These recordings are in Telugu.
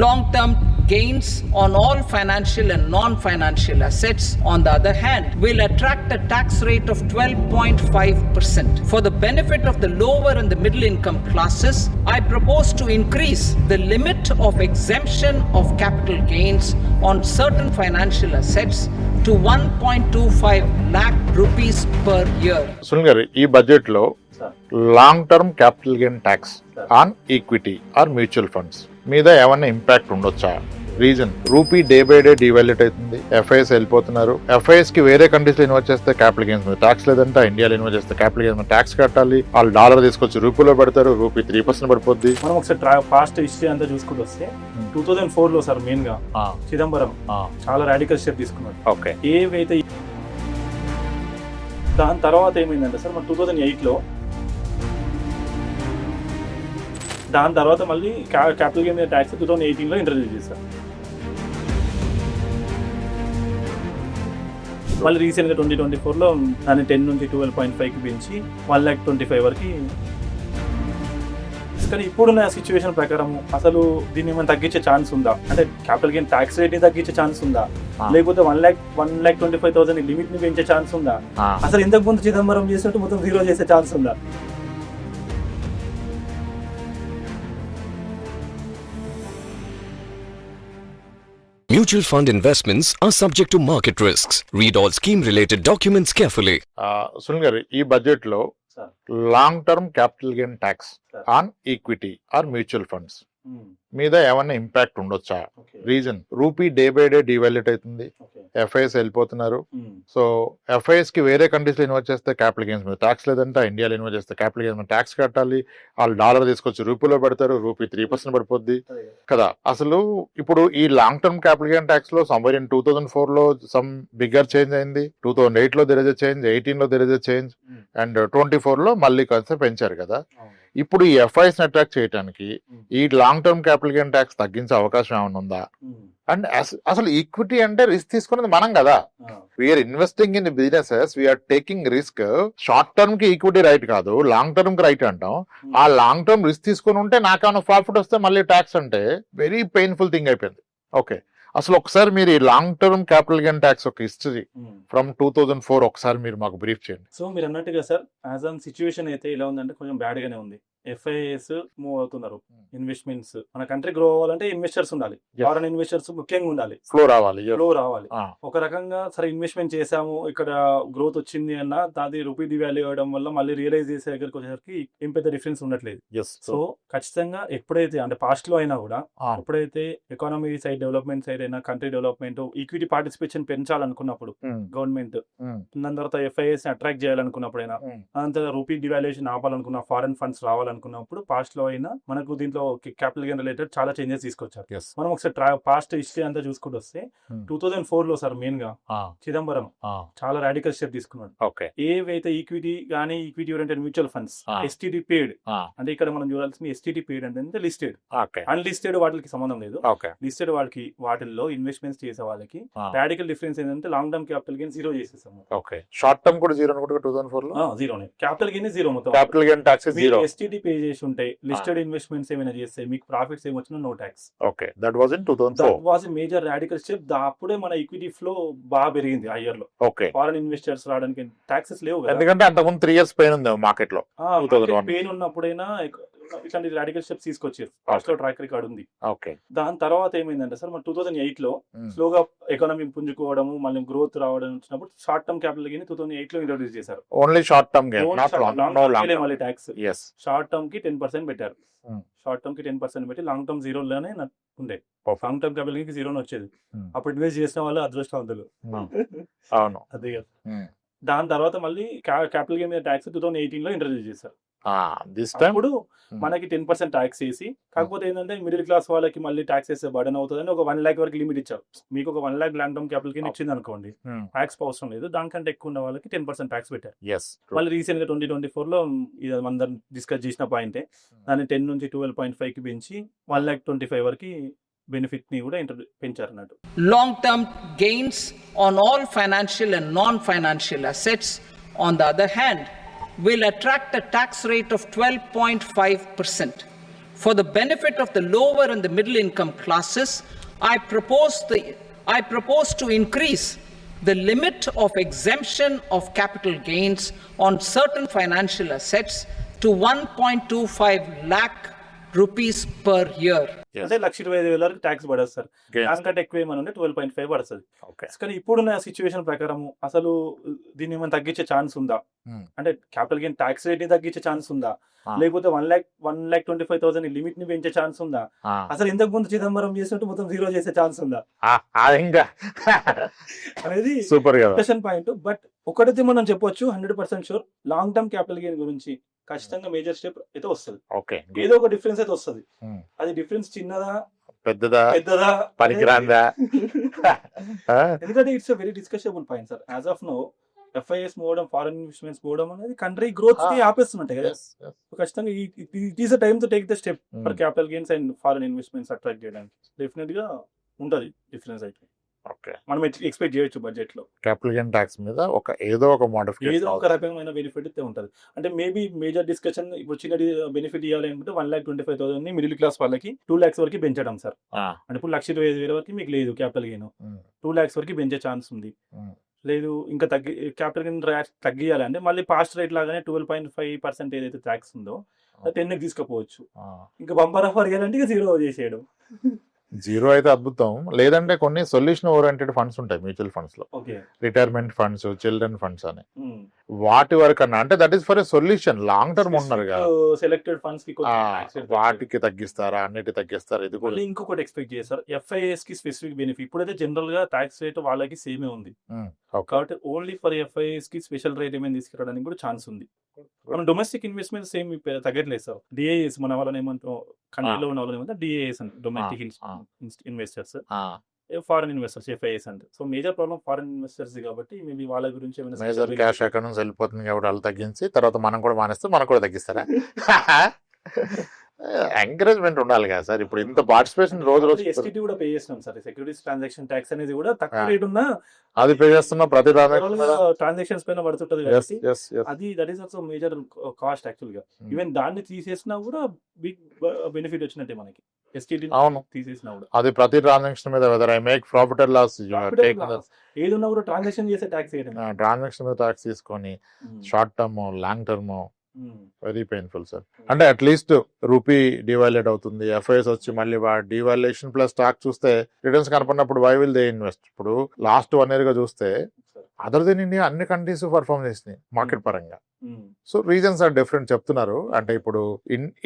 Long-term gains on all financial and non-financial assets, on the other hand, will attract a tax rate of 12.5%. For the benefit of the lower and the middle income classes, I propose to increase the limit of exemption of capital gains on certain financial assets to 1.25 lakh rupees per year. Sunil గారు, ఈ బడ్జెట్ లో long term capital gain tax on equity or mutual funds మీద ఏమైనా ఇంపాక్ట్ ఉండొచ్చా? Reason, rupee day by day devalued అవుతుంది, ఎఫ్ఐఎస్ వెళ్ళిపోతున్నారు. ఎఫ్ఐఎస్ కి వేరే కంట్రీస్ లో ఇన్వెస్ట్ చేస్తే క్యాపిటల్ గెయిన్స్ మీద ట్యాక్స్ లేదంటే, ఇండియాలో ఇన్వెస్ట్ చేస్తే క్యాపిటల్ గెయిన్స్ మీద ట్యాక్స్ కట్టాలి. వాళ్ళు డాలర్ తీసుకొచ్చి రూపీలో పెడతారు, రూపీ 3% పడిపోద్ది. మనం ఒకసారి పాస్ట్ హిస్టరీ అంతా చూసుకుంటూ వస్తే 2004 లో సార్ మెయిన్ గా చిదంబరం చాలా రాడికల్ స్టెప్ తీసుకున్నాడు. ఓకే, ఏవైతే దాని తర్వాత ఏమైందంటే సార్ మన 2008 లో దాని తర్వాత మళ్ళీ క్యాపిటల్ గెయిన్ మీద ట్యాక్స్ 2018 లో ఇంట్రడ్యూస్ చేశారు. మళ్ళీ రీసెంట్గా 2024 లో దాన్ని 10 నుంచి 12.5కి పెంచి 1,25,000 వరకు. కానీ ఇప్పుడున్న సిచ్యువేషన్ ప్రకారం అసలు దీన్ని ఏమైనా తగ్గించే ఛాన్స్ ఉందా? అంటే క్యాపిటల్ గెయిన్ ట్యాక్స్ రేట్ ని తగ్గించే ఛాన్స్ ఉందా, లేకపోతే 1,25,000 లిమిట్ ని పెంచే ఛాన్స్ ఉందా? అసలు ఇంతకు ముందు చిదంబరం చేసినట్టు మొత్తం జీరో చేసే ఛాన్స్ ఉందా? Mutual fund investments are subject to market risks. Read all scheme-related documents carefully. Sunil గారు, ఈ బడ్జెట్ లో long term capital gain tax on equity or mutual funds మీద ఏమైనా ఇంపాక్ట్ ఉండొచ్చా? Reason, rupee day by day devalued అవుతుంది, ఎఫ్ఐఎస్ వెళ్ళిపోతున్నారు. సో ఎఫ్ఐఎస్ కి వేరే కంట్రీస్ లో ఇన్వెస్ట్ చేస్తే క్యాపిటల్ గెయిన్స్ మీద ట్యాక్స్ లేదంటే, ఇండియాలో ఇన్వెస్ట్ చేస్తే క్యాపిటల్ గెయిన్స్ మీద ట్యాక్స్ కట్టాలి. వాళ్ళు డాలర్ తీసుకొచ్చి రూపీలో పెడతారు, రూపీ 3% పడిపోద్ది కదా. అసలు ఇప్పుడు ఈ long term capital gain tax లో సమ్వేర్ ఇన్ 2004 లో సమ్ బిగ్గర్ చేంజ్ అయింది, 2008 లో దెర్ ఇస్ ఎ చేంజ్, 18 లో there is a change, and 24 లో మళ్ళీ కొంచెం పెంచారు కదా. ఇప్పుడు ఈ ఎఫ్ఐఎస్ ని అట్రాక్ట్ చేయడానికి ఈ long term capital gain tax తగ్గించే అవకాశం ఏమైనా ఉందా? అండ్ అసలు ఈక్విటీ అంటే రిస్క్ తీసుకున్నది మనం కదా. We are investing in businesses, we are taking risk. Short term కి ఈక్విటీ రైట్ కాదు, లాంగ్ టర్మ్ కి రైట్ అంటాం. ఆ లాంగ్ టర్మ్ రిస్క్ తీసుకుని ఉంటే నాకేమైనా ప్రాఫిట్ వస్తే మళ్ళీ ట్యాక్స్ అంటే వెరీ పెయిన్ఫుల్ థింగ్ అయిపోయింది. ఓకే, అసలు ఒకసారి మీరు ఈ long term capital gain tax ఒక హిస్టరీ ఫ్రమ్ 2004 ఒకసారి మీరు మాకు బ్రీఫ్ చేయండి. సో మీరు అన్నట్టుగా సార్, యాజ్ ఆన్ సిచ్యువేషన్ అయితే ఎలా ఉందంటే కొంచెం బ్యాడ్ గానే ఉంది. ఎఫ్ఐఎస్ మూవ్ అవుతున్నారు, ఇన్వెస్ట్మెంట్స్, మన కంట్రీ గ్రో అవ్వాలంటే ఇన్వెస్టర్స్ ఉండాలి, ఫారెన్ ఇన్వెస్టర్స్ ముఖ్యంగా ఉండాలి, ఫ్లో రావాలి. ఒక రకంగా సరే ఇన్వెస్ట్మెంట్ చేసాము, ఇక్కడ గ్రోత్ వచ్చింది అన్న దాని రూపీ డివాల్యూ అవ్వడం వల్ల మళ్ళీ రియలైజ్ చేసే దగ్గరికి వచ్చేసరికి ఏం పెద్ద డిఫరెన్స్ ఉండట్లేదు. సో ఖచ్చితంగా ఎప్పుడైతే అంటే పాస్ట్ లో అయినా కూడా ఎప్పుడైతే ఎకానమీ సైడ్ డెవలప్మెంట్ సైడ్ అయినా, కంట్రీ డెవలప్మెంట్, ఈక్విటీ పార్టిసిపేషన్ పెంచాలనుకున్నప్పుడు గవర్నమెంట్, దాని తర్వాత ఎఫ్ఐఎస్ అట్రాక్ట్ చేయాలనుకున్నప్పుడైనా, దాని తర్వాత రూపీ డివాల్యుయేషన్ ఆపాలనుకున్న, ఫారెన్ ఫండ్స్ రావాలనుకున్నప్పుడు పాస్ట్ లో అయినా మనకు దీంట్లో క్యాపిటల్ గెయిన్ రిలేటెడ్ చాలా చేంజెస్ తీసుకొచ్చారు. మనం ఒకసారి పాస్ట్ హిస్టరీ అంతా చూసుకుంటూ వస్తే 2004 లో సార్ మెయిన్ గా చిదంబరం చాలా రాడికల్ స్టెప్ తీసుకున్నాడు. ఏవైతే ఈక్విటీ గానీ, equity oriented mutual funds, STT paid, అంటే ఇక్కడ మనం చూడాల్సింది ఎస్టీడీ పేడ్ అంటే లిస్టెడ్, అన్లిస్టెడ్ వాటికి సంబంధం లేదు. లిస్టెడ్ వాళ్ళకి వాటిల్లో ఇన్వెస్ట్మెంట్స్ చేసే వాళ్ళకి రాడికల్ డిఫరెన్స్ ఏంటంటే long term capital gain zero చేసేసాము. షార్ట్ టర్మ్ కూడా జీరో 2004 లో జీరోనే, క్యాపిటల్ గెయిన్ జీరో, మొత్తం capital gain tax zero. STT pay చేసి ఉంటాయి, లిస్టెడ్ ఇన్వెస్ట్మెంట్స్ ఏమైనా చేస్తే మీకు ప్రాఫిట్స్ ఏమొచ్చినా no tax. Okay, that was in 2004. That was a major radical step. అప్పుడే మన ఈక్విటీ ఫ్లో బాగా పెరిగింది ఆ ఇయర్ లో. ఓకే, ఫారెన్ ఇన్వెస్టర్స్ రావడానికి ట్యాక్సెస్ లేవు కదా, ఎందుకంటే అంతకుముందు 3 years పెయిన్ ఉంది మార్కెట్ లో. పెయిన్ ఉన్నప్పుడైనా ఇట్లాంటి రాడికల్ స్టెప్స్ తీసుకొచ్చారు, ఫస్ట్ లో ట్రాక్ రికార్డ్ ఉంది. ఓకే, దాని తర్వాత ఏమైందంటే సార్ మన 2008 లో స్లోగా ఎకానమీ పుంజుకోవడము, మళ్ళీ గ్రోత్ రావడం వచ్చినప్పుడు షార్ట్ టర్మ్ క్యాపిటల్ గెయిన్ 2008 లో ఇంట్రొడ్యూస్ చేశారు. ఓన్లీ షార్ట్ టర్మ్ గెయిన్, మళ్ళీ ట్యాక్స్ షార్ట్ టర్మ్ కి 10% పెట్టారు. షార్ట్ టర్మ్ కి 10% పెట్టి లాంగ్ టర్మ్ జీరోలోనే ఉండే, లాంగ్ టర్మ్ క్యాపిటల్ గెయిన్ కి జీరోనే వచ్చేది. అప్పుడు ఇన్వెస్ట్ చేసిన వాళ్ళు అదృష్టవంతులు. అవును, అదే కదా. దాని తర్వాత మళ్ళీ క్యాపిటల్ గెయిన్ మీద ట్యాక్స్ 2018 లో ఇంట్రొడ్యూస్ చేశారు. అప్పుడు మనకి 10% ట్యాక్స్ వేసి, కాకపోతే ఏంటంటే మిడిల్ క్లాస్ వాళ్ళకి మళ్ళీ ట్యాక్స్ వేసే బర్డెన్ అవుతుందని ఒక 1 lakh వరకు లిమిట్ ఇచ్చారు. మీకు ఒక 1 lakh long term capital gain ఇచ్చింది అనుకోండి, ట్యాక్స్ అవసరం లేదు, దానికంటే ఎక్కువ ఉన్న వాళ్ళకి 10% ట్యాక్స్ పెట్టారు. మళ్ళీ రీసెంట్ గా 2024 లో ఇది అందరం డిస్కస్ చేసిన పాయింటే, దాన్ని 10 నుంచి 12.5కి పెంచి 1,25,000 వరకు బెనిఫిట్ ని కూడా పెంచారు అన్నట్టు. Long term gains on all financial and non financial assets, on the other hand, will attract a tax rate of 12.5%. For the benefit of the lower and the middle income classes, I propose to increase the limit of exemption of capital gains on certain financial assets to 1.25 lakh rupees per year. Yes. అంటే 1,20,000 వరకు ట్యాక్స్ పడదు సార్. Gains. దానికంటే ఎక్కువ ఏమైనా ఉంటే 12.5 పడుతుంది. ఓకే. కానీ ఇప్పుడున్న సిచ్యువేషన్ ప్రకారం అసలు దీన్ని ఏమైనా తగ్గించే ఛాన్స్ ఉందా? అంటే క్యాపిటల్ గెయిన్ ట్యాక్స్ రేట్ ని తగ్గించే ఛాన్స్ ఉందా? లేకపోతే 1,25,000 లిమిట్ ని పెంచే ఛాన్స్ ఉందా? అసలు ఇంతకు ముందు చిదంబరం చేసినట్టు మొత్తం జీరో చేసే ఛాన్స్ ఉందా ఇంకా అనేది సూపర్ కదా. Question point. బట్ ఒకటైతే మనం చెప్పొచ్చు 100% sure, long term capital gain గురించి ఖచ్చితంగా మేజర్ స్టెప్ అయితే వస్తుంది. ఓకే. ఏదో ఒక డిఫరెన్స్ అయితే వస్తుంది. అది డిఫరెన్స్ చిన్నదా పెద్దదా పనికిరాందా? ఎందుకంటే it's very discussable point sir. As of no FIIs పోవడం, ఫారెన్ ఇన్వెస్ట్మెంట్స్ పోవడం అనేది కంట్రీ గ్రోత్ ని ఆపేస్తున్నట్టే కదా. ఖచ్చితంగా it is time to take the step for capital gains and foreign investments attract చేయడానికి. డెఫినెట్ గా ఉంటది డిఫరెన్స్ అయితే. ఓకే. మనం ఎక్స్పెక్ట్ చేయొచ్చు బడ్జెట్ లో క్యాపిటల్ గెయిన్ ట్యాక్స్ మీద ఏదో ఒక మోడిఫికేషన్, ఏదో ఒక రకమైన బెనిఫిట్ అయితే ఉంటది. అంటే మేబీ మేజర్ డిస్కషన్ ఇప్పుడు చిన్న బెనిఫిట్ ఇవ్వాలి అనుకుంటే 1,25,000 ని మిడిల్ క్లాస్ వాళ్ళకి 2 lakhs వరకు పెంచడం సార్. అంటే ఇప్పుడు 1,25,000 వరకు మీకు లేదు క్యాపిటల్ గెయిన్, 2 lakhs వరకు పెంచే ఛాన్స్ ఉంది. లేదు ఇంకా క్యాపిటల్ గెయిన్ తగ్గియాలి అంటే మళ్ళీ పాస్ట్ రేట్ లాగానే 12.5% ఏదైతే ట్యాక్స్ ఉందో 10 తీసుకుపోవచ్చు. ఇంకా బంపర్ ఆఫర్ ఇవ్వాలంటే ఇంకా 0 చేసేయడం. జీరో అయితే అద్భుతం. లేదంటే కొన్ని సొల్యూషన్ ఓరియంటెడ్ ఫండ్స్ ఉంటాయి మ్యూచువల్ ఫండ్స్ లో, రిటైర్మెంట్ ఫండ్స్, చిల్డ్రన్ ఫండ్స్ అని. వాటి వరకు అన్నా అంటే that is for a solution. Long term ఉన్నారు కదా, సెలెక్టెడ్ ఫండ్స్ కి వాటికి తగ్గిస్తారా, అన్నిటి తగ్గిస్తారా? ఇది కూడా ఇంకొకటి ఎక్స్పెక్ట్ చేస్తారు FIIs కి స్పెసిఫిక్ బెనిఫిట్. ఇప్పుడైతే జనరల్ గా ట్యాక్స్ రేట్ వాళ్ళకి సేమే ఉంది కాబట్టి ఓన్లీ ఫర్ FIIs కి స్పెషల్ రేట్ ఏమైనా తీసుకురావడానికి కూడా ఛాన్స్ ఉంది. మనం డొమెస్టిక్ ఇన్వెస్ట్మెంట్ సేమ్ తగ్గట్లేదు సార్. DIAs మన వాళ్ళని ఏమంటాం, కంట్రీలో ఉన్న వాళ్ళని ఏమంటాం DIAs అంటే domestic investors, foreign investors FIIs అంటే. So major problem foreign investors కాబట్టి మేబీ వాళ్ళ గురించి మేజర్ క్యాష్ ఎక్కడ నుంచి వెళ్ళిపోతుంది కాబట్టి వాళ్ళు తగ్గించి తర్వాత మనం కూడా మానేస్తే మనకు కూడా తగ్గిస్తారా? ఎంకరేజ్మెంట్ ఉండాలి కదా సార్. ఇప్పుడు ఇంత పార్టిసిపేషన్ రోజు STT కూడా పే చేస్తున్నాం సార్. సెక్యూరిటీస్ ట్రాన్సాక్షన్ ట్యాక్స్ అనేది కూడా తక్కువ రేట్ ఉన్నా అది పే చేస్తున్నా ప్రతి ట్రాన్సాక్షన్స్ పైన పడుతుంటది. అది that is also major cost actual గా. ఈవెన్ దాన్ని తీసేసినా కూడా బిగ్ బెనిఫిట్ వచ్చినట్టే మనకి. STT తీసేసినా కూడా అది ప్రతి ట్రాన్సాక్షన్ మీద whether I make profit or loss ఏదున్నా కూడా ట్రాన్సాక్షన్ చేసే ట్యాక్స్ చేయడం, ట్రాన్సాక్షన్ మీద ట్యాక్స్ తీసుకొని short term long term very painful sir. అంటే అట్లీస్ట్ రూపీ డివాల్యుయేట్ అవుతుంది, FIIs వచ్చి మళ్ళీ డివాల్యుయేషన్ ప్లస్ స్టాక్ చూస్తే రిటర్న్స్ కనపడినప్పుడు వై విల్ దే ఇన్వెస్ట్? ఇప్పుడు లాస్ట్ 1 year గా చూస్తే అదర్ దెన్ ఇండియా అన్ని కంట్రీస్ పర్ఫార్మ్ చేసినాయి మార్కెట్ పరంగా. సో రీజన్స్ ఆర్ డిఫరెంట్ చెప్తున్నారు. అంటే ఇప్పుడు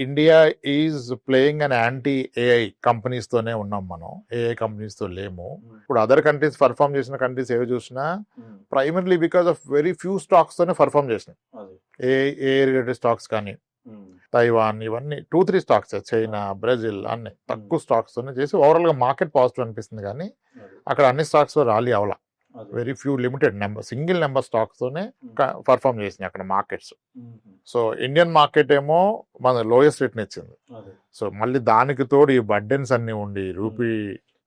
India is playing an anti AI companies తోనే ఉన్నాం మనం, AI కంపెనీస్ తో లేము. ఇప్పుడు అదర్ కంట్రీస్ పర్ఫార్మ్ చేసిన కంట్రీస్ ఏవి చూసినా primarily because of very few stocks తోనే పర్ఫార్మ్ చేసినాయి. AI రిలేటెడ్ స్టాక్స్ కానీ తైవాన్ ఇవన్నీ 2-3 స్టాక్స్, చైనా, బ్రెజిల్ అన్ని తక్కువ స్టాక్స్ తోనే చేసి ఓవరాల్ గా మార్కెట్ పాజిటివ్ అనిపిస్తుంది. కానీ అక్కడ అన్ని స్టాక్స్ ర్యాలీ అవలా, very few limited single number stocks తోనే పర్ఫార్మ్ చేసినాయి అక్కడ మార్కెట్స్. సో ఇండియన్ మార్కెట్ ఏమో మన లోయెస్ట్ రేట్ ఇచ్చింది. సో మళ్ళీ దానికి తోడు ఈ బర్డెన్స్ అన్ని ఉండి రూపీ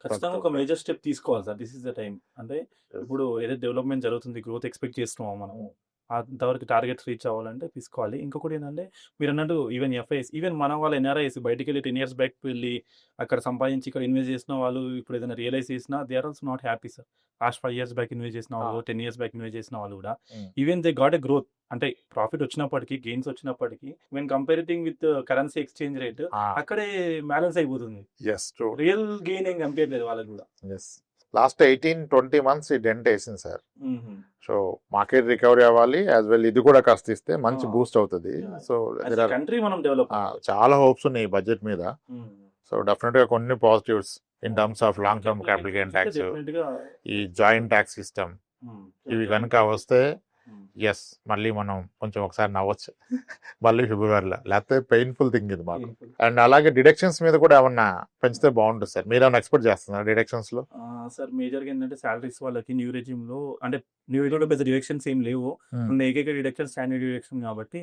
ఖచ్చితంగా ఒక మేజర్ స్టెప్ తీసుకోవాలి sir. This is the time. అంటే ఇప్పుడు ఏదైతే డెవలప్మెంట్ జరుగుతుంది, గ్రోత్ ఎక్స్పెక్ట్ చేస్తున్నామో మనం, అంతవరకు టార్గెట్స్ రీచ్ అవ్వాలంటే తీసుకోవాలి. ఇంకొకటి ఏంటంటే మీరు అన్నట్టు ఈవెన్ FIIs, ఈవెన్ మన వాళ్ళ NRIs బయటికి వెళ్ళి 10 years బ్యాక్ వెళ్ళి అక్కడ సంపాదించి ఇక్కడ ఇన్వెస్ట్ చేసిన వాళ్ళు ఇప్పుడు ఏదైనా రియలైజ్ చేసినా they are also not happy sir. Last 5 years back invest చేసిన వాళ్ళు, 10 years బ్యాక్ ఇన్వెస్ట్ చేసిన వాళ్ళు కూడా even they got a growth. అంటే ప్రాఫిట్ వచ్చినప్పటికీ, గెయిన్స్ వచ్చినప్పటికీ, when comparing with currency exchange rate అక్కడే బ్యాలెన్స్ అయిపోతుంది. రియల్ గెయిన్ ఏం కంపేర్ లేదు వాళ్ళకి కూడా. లాస్ట్ 18-20 months ఈ డెంట్ వేసింది సార్. సో మార్కెట్ రికవరీ అవ్వాలి యాజ్ వెల్, ఇది కూడా కాస్త ఇస్తే మంచి బూస్ట్ అవుతుంది. సో కంట్రీ మనం డెవలప్ చాలా హోప్స్ ఉన్నాయి ఈ బడ్జెట్ మీద. సో డెఫినెట్ గా కొన్ని positives in terms of long term capital gain tax, ఈ జాయింట్ ట్యాక్స్ సిస్టమ్, ఇవి కనుక వస్తే ఎస్ మళ్ళీ మనం కొంచెం ఒకసారి నవ్వచ్చు మళ్ళీ ఫిబ్రవరిలో. లేకపోతే పెయిన్ఫుల్ థింగ్ ఇది మాకు. అండ్ అలాగే డిడక్షన్స్ మీద కూడా ఏమన్నా పెంచితే బాగుంటుంది సార్. మీరు ఏమైనా ఎక్స్పెక్ట్ చేస్తున్నారు డిడక్షన్స్ లో? సార్ మేజర్ గా ఏంటంటే సాలరీస్ వాళ్ళకి న్యూ రెజ్యూమ్ లో, అంటే న్యూ రెజ్యూమ్ లో పెద్ద డిడక్షన్స్ ఏం లేవు. ఏకైక డిడక్షన్ స్టాండర్డ్ డిడక్షన్ కాబట్టి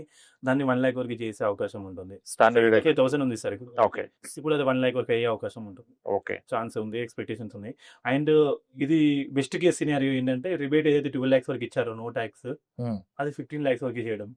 దాన్ని 1 lakh వరకు చేసే అవకాశం ఉంటుంది. స్టాండర్డ్ 1000 ఉంది సార్ ఓకే. ఇప్పుడు అది 1 lakh వరకు అయ్యే అవకాశం ఉంటుంది. ఓకే, ఛాన్స్ ఉంది, ఎక్స్పెక్టేషన్స్ ఉన్నాయి. అండ్ ఇది బెస్ట్ కేస్ సినారియో ఏంటంటే రిబేట్ ఏదైతే 12 lakhs వరకు ఇచ్చారో నో ట్యాక్స్, అది 15 lakhs వరకు చేయడం.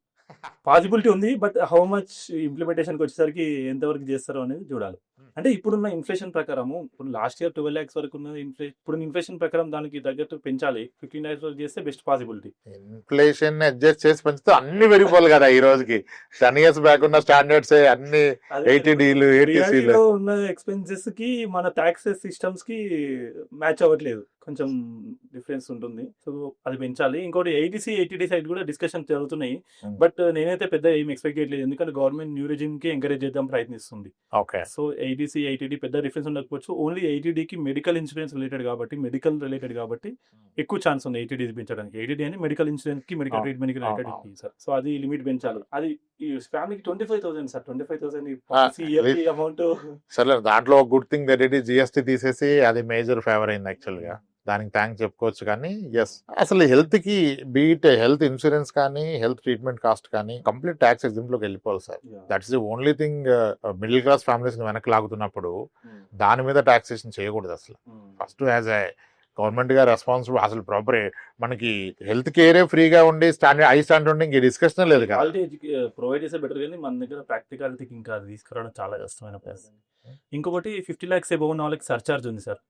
పాసిబిలిటీ ఉంది, బట్ హౌ మచ్ ఇంప్లిమెంటేషన్కి వచ్చేసరికి ఎంతవరకు చేస్తారో అనేది చూడాలి. అంటే ఇప్పుడున్న ఇన్ఫ్లేషన్ ప్రకారము ఇప్పుడు లాస్ట్ ఇయర్ 12 lakhs వరకు ఉన్న ఇప్పుడు ఇన్ఫ్లేషన్ ప్రకారం దానికి తగ్గట్టు పెంచాలి. 15 lakhs వరకు చేస్తే బెస్ట్ పాసిబిలిటీ. ఇన్ఫ్లేషన్ అడ్జస్ట్ చేసి పెంచితే అన్ని పెరిగిపోవాలి కదా ఈ రోజుకి. 10 years బ్యాక్ ఉన్న స్టాండర్డ్స్ అన్ని 80Dలు 80Cలు ఉన్న ఎక్స్పెన్సెస్ కి మన టాక్సెస్ సిస్టమ్స్ కి మ్యాచ్ అవ్వట్లేదు, కొంచెం డిఫరెన్స్ ఉంటుంది. సో అది పెంచాలి. ఇంకోటి 80D సైడ్ కూడా డిస్కషన్ జరుగుతున్నాయి, బట్ నేనైతే పెద్ద ఏం ఎక్స్పెక్ట్ చేయట్లేదు, ఎందుకంటే గవర్నమెంట్ న్యూ రెజిమ్ కి ఎంకరేజ్ చేద్దాం ప్రయత్నిస్తుంది. ఓకే. సో 80D పెద్ద డిఫరెన్స్ ఉండకపోవచ్చు. ఓన్లీ 80Dకి మెడికల్ ఇన్సూరెన్స్ రిలేటెడ్ కాబట్టి ఎక్కువ ఛాన్స్ ఉంది 80D పెంచడానికి. 80D అని మెడికల్ ఇన్సూరెన్స్ కి మెడికల్ ట్రీట్మెంట్ కి రిలేటెడ్ సార్. సో అది లిమిట్ పెంచాలి. అది ఈ ఫ్యామిలీకి 25,000 సార్. 25,000 అమౌంట్. సరే, దాంట్లో good thing that it is GST తీసేసి అది మేజర్ ఫేవర్ అయింది యాక్చువల్ గా. దానికి థ్యాంక్స్ చెప్పుకోవచ్చు. కానీ ఎస్, అసలు హెల్త్ కి బీట్ హెల్త్ ఇన్సూరెన్స్ కానీ హెల్త్ ట్రీట్మెంట్ కాస్ట్ కానీ కంప్లీట్ ట్యాక్స్ ఎగ్జామ్ లోకి వెళ్ళిపోవాలి sir. That's the only thing middle class families వెనక్కి లాగుతున్నప్పుడు దాని మీద టాక్సేషన్ చేయకూడదు అసలు. ఫస్ట్ యాజ్ ఏ గవర్నమెంట్ గా రెస్పాన్సిబుల్ అసలు ప్రాపర్ మనకి హెల్త్ కేరే ఫ్రీగా ఉండి స్టాండర్డ్ హై స్టాండర్డ్ ఉండి ఇంక డిస్కషన్ లేదు కదా. ప్రొవైడ్ చేసే బెటర్, కానీ మన దగ్గర ప్రాక్టికాలిటీకి ఇంకా తీసుకురావడం చాలా కష్టమైన పరిస్థితి. ఇంకొకటి 50 lakhs అబౌవ్ ఉన్న వాళ్ళకి సర్చార్జ్ ఉంది సార్.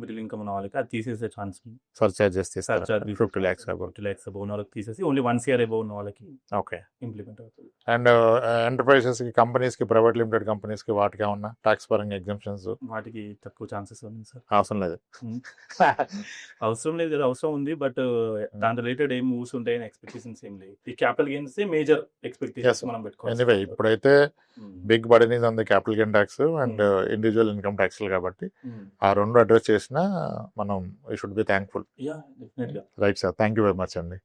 మిడిల్ ఇన్కమ్ ఉన్న వాళ్ళకి అది తీసేసే ఛాన్స్ ఉంది. సర్చార్జెస్ 50 lakhs 50 lakhs అబౌవ్ ఉన్న వాళ్ళకి తీసేసి ఓన్లీ 1 CR అబౌవ్ ఉన్న వాళ్ళకి ఓకే ఇంప్లిమెంట్ అవుతుంది. అండ్ ఎంటర్ప్రైజెస్ కి కంపెనీస్ కి ప్రైవేట్ లిమిటెడ్ కంపెనీస్ కి వాటికి ఏమన్నా ట్యాక్స్ పరంగా ఎగ్జామ్షన్స్ వాటికి తక్కువ ఛాన్సెస్ ఉంది సార్. అవసరం లేదు. అవసరం లేదు కదా, అవసరం ఉంది, బట్ దాని రిలేటెడ్ ఏం మూవ్స్ ఉంటాయని ఎక్స్పెక్టేషన్స్ ఏం లేవు. ఈ క్యాపిటల్ గెయిన్స్ మేజర్ ఎక్స్పెక్టేషన్స్ మనం పెట్టుకోవాలి. ఎనీవే ఇప్పుడైతే big burden is on the capital gain tax and individual income tax కాబట్టి ఆ రెండు అడ్రస్ చేసినా మనం we should be thankful. Yeah, డెఫినెట్గా. Right sir, thank you very much అండి.